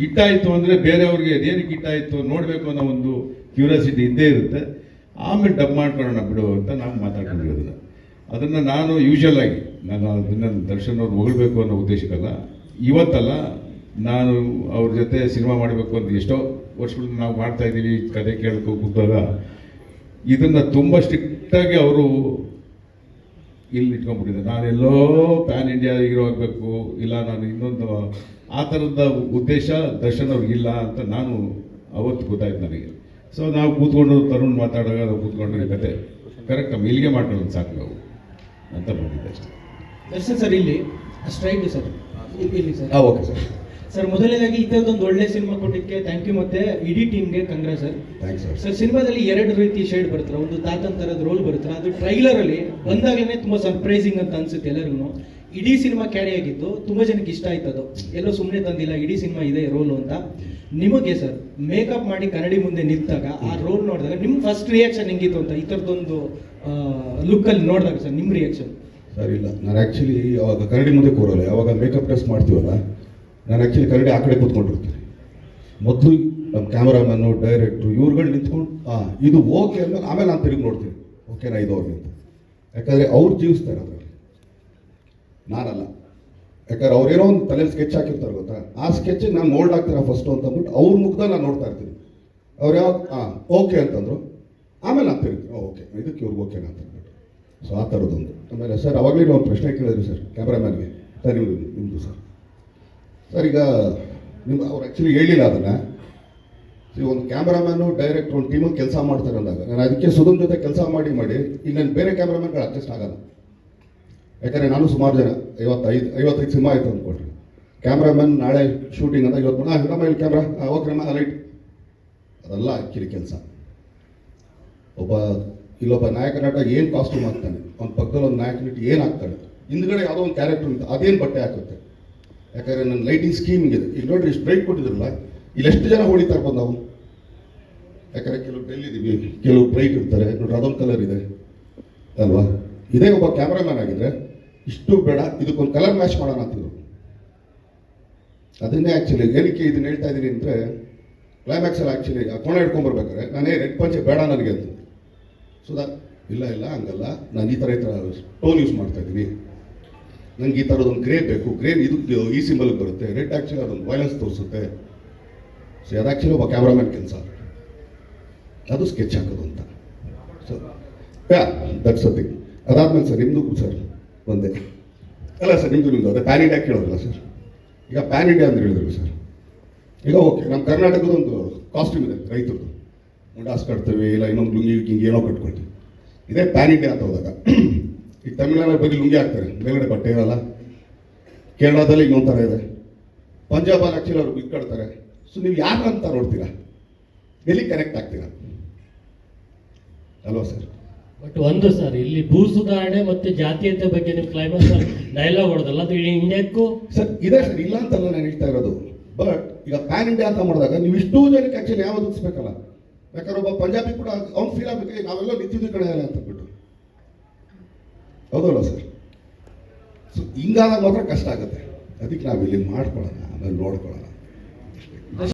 ಹಿಟ್ಟಾಯಿತು ಅಂದರೆ ಬೇರೆಯವ್ರಿಗೆ ಅದೇನಕ್ಕೆ ಹಿಟ್ಟಾಯಿತು ನೋಡಬೇಕು ಅನ್ನೋ ಒಂದು ಕ್ಯೂರಿಯಾಸಿಟಿ ಇದ್ದೇ ಇರುತ್ತೆ. ಆಮೇಲೆ ಡಬ್ ಮಾಡ್ಕೊಳ್ಳೋಣ ಬಿಡು ಅಂತ ನಾವು ಮಾತಾಡ್ಕೊಂಡಿರೋದನ್ನ. ಅದನ್ನು ನಾನು ಯೂಶಲ್ ಆಗಿ ನಾನು ಅದನ್ನು ದರ್ಶನ್ ಅವ್ರು ಹೊಗಳ್ಬೇಕು ಅನ್ನೋ ಉದ್ದೇಶಕ್ಕಲ್ಲ, ಇವತ್ತಲ್ಲ, ನಾನು ಅವ್ರ ಜೊತೆ ಸಿನಿಮಾ ಮಾಡಬೇಕು ಅಂತ ಎಷ್ಟೋ ವರ್ಷಗಳಿಂದ ನಾವು ಮಾಡ್ತಾ ಇದ್ದೀವಿ. ಕತೆ ಕೇಳಕ್ಕೆ ಕೂತಾಗ ಇದನ್ನು ತುಂಬ ಸ್ಟ್ರಿಕ್ಟಾಗಿ ಅವರು ಇಲ್ಲಿ ಇಟ್ಕೊಂಡ್ಬಿಟ್ಟಿದ್ದೆ. ನಾನೆಲ್ಲೋ ಪ್ಯಾನ್ ಇಂಡಿಯಾ ಹೀರೋ ಆಗಬೇಕು, ಇಲ್ಲ ನಾನು ಇನ್ನೊಂದು ಆ ಥರದ ಉದ್ದೇಶ ದರ್ಶನ್ ಅವ್ರಿಗಿಲ್ಲ ಅಂತ ನಾನು ಅವತ್ತು ಗೊತ್ತಾಯ್ತು ನನಗೆ. ಸೊ ನಾವು ಕೂತ್ಕೊಂಡು ತರುಣ್ ಮಾತಾಡುವಾಗ ನಾವು ಕೂತ್ಕೊಂಡು ಕತೆ ಕರೆಕ್ಟ್ ನಮ್ಮ ಇಲ್ಲಿಗೆ ಮಾಡ್ಕೊಳ್ಳೋದು ಸಾಕು ನಾವು ಅಂತ ಬಂದಿದ್ದೆ ಅಷ್ಟೇ. ದರ್ಶನ್ ಸರ್ ಇಲ್ಲಿ ಸ್ಟ್ರೈಟ್ ಸರ್ ಇಲ್ಲಿ ಸರ್. Okay sir. ಸರ್ ಮೊದಲನೇದಾಗಿ ಇದೊಂದು ಒಳ್ಳೆ ಸಿನಿಮಾ ಕೊಟ್ಟಿದ್ದಕ್ಕೆ ಥ್ಯಾಂಕ್ ಯು, ಮತ್ತೆ ಇಡೀ ಟೀಮ್ಗೆ Kangra sir. Thanks sir. Sir ಸಿನಿಮಾದಲ್ಲಿ ಎರಡು ರೀತಿ ಶೇಡ್ ಬರ್ತಾರೆ, ಒಂದು ತಾತನ್ ಥರದ ರೋಲ್ ಬರುತ್ತಾರೆ, ಅದು ಟ್ರೈಲರ್ ಅಲ್ಲಿ ಬಂದಾಗಲೇ ತುಂಬಾ ಸರ್ಪ್ರೈಸಿಂಗ್ ಅಂತ ಅನ್ಸುತ್ತೆ ಎಲ್ಲರಿಗೂ. ಇಡೀ ಸಿನಿಮಾ ಕ್ಯಾರಿ ಆಗಿದ್ದು ತುಂಬಾ ಜನಕ್ಕೆ ಇಷ್ಟ ಆಯ್ತು. ಅದು ಎಲ್ಲೋ ಸುಮ್ಮನೆ ತಂದಿಲ್ಲ, ಇಡೀ ಸಿನಿಮಾ ಇದೆ ರೋಲು ಅಂತ. ನಿಮಗೆ ಸರ್ ಮೇಕಪ್ ಮಾಡಿ ಕನ್ನಡಿ ಮುಂದೆ ನಿಂತಾಗ ಆ ರೋಲ್ ನೋಡಿದಾಗ ನಿಮ್ಮ ಫಸ್ಟ್ ರಿಯಾಕ್ಷನ್ ಹೆಂಗಿತ್ತು ಅಂತ, ಈ ಥರದೊಂದು ಲುಕ್ಕಲ್ಲಿ ನೋಡಿದಾಗ ಸರ್ ನಿಮ್ಮ ರಿಯಾಕ್ಷನ್? ಸರ್ ಇಲ್ಲ, ನಾನು ಆ್ಯಕ್ಚುಲಿ ಅವಾಗ ಕನ್ನಡಿ ಮುಂದೆ ಕೂರೋಲ್ಲ, ಯಾವಾಗ ಮೇಕಪ್ ಟೆಸ್ಟ್ ಮಾಡ್ತೀವಲ್ಲ, ನಾನು ಆ್ಯಕ್ಚುಲಿ ಕನ್ನಡಿ ಆ ಕಡೆ ಕೂತ್ಕೊಂಡಿರ್ತೀನಿ. ಮೊದಲು ನಮ್ಮ ಕ್ಯಾಮರಾಮನ್ನು, ಡೈರೆಕ್ಟ್ರು ಇವ್ರುಗಳು ನಿಂತ್ಕೊಂಡು ಇದು ಓಕೆ ಅಂದ್ಮೇಲೆ ಆಮೇಲೆ ನಾನು ತಿರುಗಿ ನೋಡ್ತೀನಿ, ಓಕೆನಾ ಇದು ಅವ್ರಿಗೆ ಅಂತ. ಯಾಕಂದರೆ ಅವ್ರು ಜೀವಿಸ್ತಾರೆ ಅದರಲ್ಲಿ, ನಾನಲ್ಲ. ಯಾಕಂದ್ರೆ ಅವ್ರೇನೋ ಒಂದು ತಲೆಯಲ್ಲಿ ಸ್ಕೆಚ್ ಹಾಕಿರ್ತಾರೆ ಗೊತ್ತಾ, ಆ ಸ್ಕೆಚ್ಗೆ ನಾನು ಮೋಲ್ಡ್ ಆಗ್ತೀರಾ ಫಸ್ಟು ಅಂತ ಅಂದ್ಬಿಟ್ಟು ಅವ್ರ ಮುಖದಲ್ಲಿ ನಾನು ನೋಡ್ತಾ ಇರ್ತೀನಿ. ಅವ್ರು ಯಾವಾಗ ಓಕೆ ಅಂತಂದರು, ಆಮೇಲೆ ನಾನು ತಿರುಗಿ ಓಕೆ ಇದಕ್ಕೆ ಇವ್ರಿಗೆ ಓಕೆನಾ ಅಂತ ಅಂದ್ಬಿಟ್ಟು. ಸೊ ಆ ಥರದ್ದೊಂದು. ಆಮೇಲೆ ಸರ್ ಅವಾಗಲೇ ಒಂದು ಪ್ರಶ್ನೆ ಕೇಳಿದ್ರಿ ಸರ್ ಕ್ಯಾಮ್ರಾಮ್ಯಾನ್ಗೆ, ಸರ್ ನಿಮ್ಮದು ಸರ್ ಈಗ ಅವ್ರು ಆ್ಯಕ್ಚುಲಿ ಹೇಳಿಲ್ಲ ಅದನ್ನು. ಒಂದು ಕ್ಯಾಮ್ರಾಮ್ಯಾನು ಡೈರೆಕ್ಟ್ರು ಒಂದು ಟೀಮಲ್ಲಿ ಕೆಲಸ ಮಾಡ್ತಾರೆ ಅಂದಾಗ ನಾನು ಅದಕ್ಕೆ ಸುಧನ್ ಜೊತೆ ಕೆಲಸ ಮಾಡಿ ಈಗ ನಾನು ಬೇರೆ ಕ್ಯಾಮ್ರಾಮ್ಯಾನ್ಗಳು ಅಡ್ಜಸ್ಟ್ ಆಗಲ್ಲ. ಯಾಕಂದರೆ ನಾನು ಸುಮಾರು ಜನ 55 ಸಿನಿಮಾ ಆಯಿತು ಅಂದ್ಕೊಳ್ರಿ, ಕ್ಯಾಮ್ರಾಮನ್ ನಾಳೆ ಶೂಟಿಂಗ್ ಅಂತ ಇವತ್ತು ನಮ್ಮ ಇಲ್ಲಿ ಕ್ಯಾಮ್ರಾ ಓಕೆ ನಮ್ಮ ಲೈಟ್, ಅದೆಲ್ಲ ಆ್ಯಕ್ಚುಲಿ ಕೆಲಸ. ಇಲ್ಲೊಬ್ಬ ನಾಯಕ ನಟ ಏನು ಕಾಸ್ಟ್ಯೂಮ್ ಹಾಕ್ತಾನೆ, ಅವ್ನ ಪಕ್ಕದಲ್ಲಿ ಒಂದು ನಾಯಕ ನಟ ಏನು ಹಾಕ್ತಾನೆ, ಹಿಂದ್ಗಡೆ ಯಾವುದೋ ಒಂದು ಕ್ಯಾರೆಕ್ಟರ್ ಅಂತ ಅದೇನು ಬಟ್ಟೆ ಹಾಕುತ್ತೆ. ಯಾಕಂದರೆ ನನ್ನ ಲೈಟಿಂಗ್ ಸ್ಕೀಮ್ ಇದೆ. ಈಗ ನೋಡ್ರಿ ಇಷ್ಟು ಬ್ರೈಟ್ ಕೊಟ್ಟಿದ್ರಲ್ಲ, ಇಲ್ಲಿ ಎಷ್ಟು ಜನ ಹೊಡಿತಾ ಇರ್ಬೋದು ನಾವು. ಯಾಕಂದರೆ ಕೆಲವು ಡಲ್ ಇದ್ದೀವಿ, ಕೆಲವು ಬ್ರೈಟ್ ಇರ್ತಾರೆ ನೋಡ್ರಿ, ಅದೊಂದು ಕಲರ್ ಇದೆ ಅಲ್ವಾ. ಇದೇ ಒಬ್ಬ ಕ್ಯಾಮ್ರಾಮ್ಯಾನ್ ಆಗಿದ್ರೆ ಇಷ್ಟು ಬೇಡ, ಇದಕ್ಕೊಂದು ಕಲರ್ ಮ್ಯಾಚ್ ಮಾಡೋಣ ಅಂತಿದ್ರು. ಅದನ್ನೇ ಆ್ಯಕ್ಚುಲಿ ಏನಕ್ಕೆ ಇದನ್ನ ಹೇಳ್ತಾ ಇದ್ದೀನಿ ಅಂದರೆ, ಕ್ಲೈಮ್ಯಾಕ್ಸಲ್ಲಿ ಆ್ಯಕ್ಚುಲಿ ಆ ಕೋಣ ಹಿಡ್ಕೊಂಡ್ಬರ್ಬೇಕಾದ್ರೆ ನಾನೇ ರೆಡ್ ಪಂಚೆ ಬೇಡ ನನಗೆ ಅಂತ. ಸುಧಾ ಇಲ್ಲ ಹಂಗಲ್ಲ, ನಾನು ಈ ಥರ ಟೋನ್ ಯೂಸ್ ಮಾಡ್ತಾ ಇದ್ದೀನಿ, ನಂಗೆ ಈ ಥರದೊಂದು ಗ್ರೇ ಬೇಕು, ಗ್ರೇ ಇದು ಈ ಸಿಂಬಲ್ಗೆ ಬರುತ್ತೆ, ರೆಡ್ ಆ್ಯಕ್ಚುಲಿ ಅದೊಂದು ವೈಲೆನ್ಸ್ ತೋರಿಸುತ್ತೆ. ಸೊ ಅದು ಆ್ಯಕ್ಚುಲಿ ಒಬ್ಬ ಕ್ಯಾಮ್ರಾಮ್ಯಾನ್ ಕೆಲಸ, ಅದು ಸ್ಕೆಚ್ ಹಾಕೋದು ಅಂತ. So that's a thing. ಅದಾದ್ಮೇಲೆ ಸರ್ ನಿಮ್ಮದು ಸರ್ ಒಂದೇ ಅಲ್ಲ ಸರ್, ನಿಮ್ಮದು ಅದೇ ಪ್ಯಾನ್ ಇಂಡಿಯಾ ಕೇಳೋದಿಲ್ಲ ಸರ್. ಈಗ ಪ್ಯಾನ್ ಇಂಡಿಯಾ ಅಂತ ಹೇಳಿದ್ರು ಸರ್. ಈಗ ಓಕೆ, ನಮ್ಮ ಕರ್ನಾಟಕದ ಒಂದು ಕಾಸ್ಟ್ಯೂಮ್ ಇದೆ ರೈತರದ್ದು, ಮುಂಡಾಸ್ ಕಟ್ತೇವೆ, ಇಲ್ಲ ಇನ್ನೊಂದು ಲುಂಗಿ ಗಿಂಗಿ ಏನೋ ಕಟ್ಕೊಳ್ತೀವಿ. ಇದೇ ಪ್ಯಾನ್ ಇಂಡಿಯಾ ಅಂತ ಹೋದಾಗ ಈಗ ತಮಿಳ್ನಾಡು ಬಗ್ಗೆ ಲುಂಗಿ ಹಾಕ್ತಾರೆ, ಮೇಲ್ಗಡೆ ಬಟ್ಟೆ ಇರಲ್ಲ. ಕೇರಳದಲ್ಲಿ ಇನ್ನೊಂದು ಥರ ಇದೆ, ಪಂಜಾಬಲ್ಲಿ ಆ್ಯಕ್ಚುಲಿ ಅವ್ರು ಬಿಟ್ಕೊಡ್ತಾರೆ. ಸೊ ನೀವು ಯಾರು ಅಂತ ನೋಡ್ತೀರಾ, ಎಲ್ಲಿ ಕನೆಕ್ಟ್ ಆಗ್ತೀರಾ ಅಲ್ವಾ ಸರ್? ಬಟ್ ಒಂದು ಸರ್, ಇಲ್ಲಿ ಭೂ ಸುಧಾರಣೆ ಮತ್ತೆ ಜಾತೀಯತೆ ಬಗ್ಗೆ ನೀವು ಕ್ಲೈಮ್ಯಾಕ್ಸ್ ಡೈಲಾಗ್ ಹೊಡೆದಲ್ಲ, ಅದು ಇಡೀ ಇಂಡಿಯಾಕ್ಕೂ ಸರ್ ಇದೆ ಸರ್, ಇಲ್ಲ ಅಂತಲ್ಲ ನಾನು ಹೇಳ್ತಾ ಇರೋದು. ಬಟ್ ಈಗ ಪ್ಯಾನ್ ಇಂಡಿಯಾ ಅಂತ ಮಾಡಿದಾಗ ನೀವು ಇಷ್ಟೂ ಜನಕ್ಕೆ ಆ್ಯಕ್ಚುಲಿ ಯಾವ್ದು ಉತ್ಸ್ಬೇಕಲ್ಲ. ಯಾಕಂದ್ರೆ ಒಬ್ಬ ಪಂಜಾಬಿ ಕೂಡ ಅವ್ನು ಫೀಲ್ ಆಗಬೇಕು, ನಾವೆಲ್ಲ ನಿಂತಿದ್ದು ಕಡೆ ಅಂತ ಅಂದ್ಬಿಟ್ಟು, ಹೌದಲ್ಲ ಸರ್? ಸೊ ಹಿಂಗಾದಾಗ ಮಾತ್ರ ಕಷ್ಟ ಆಗುತ್ತೆ. ಅದಕ್ಕೆ ನಾವು ಇಲ್ಲಿ ಮಾಡ್ಕೊಳ್ಳೋಣ, ಆಮೇಲೆ ನೋಡ್ಕೊಳ್ಳೋಣ.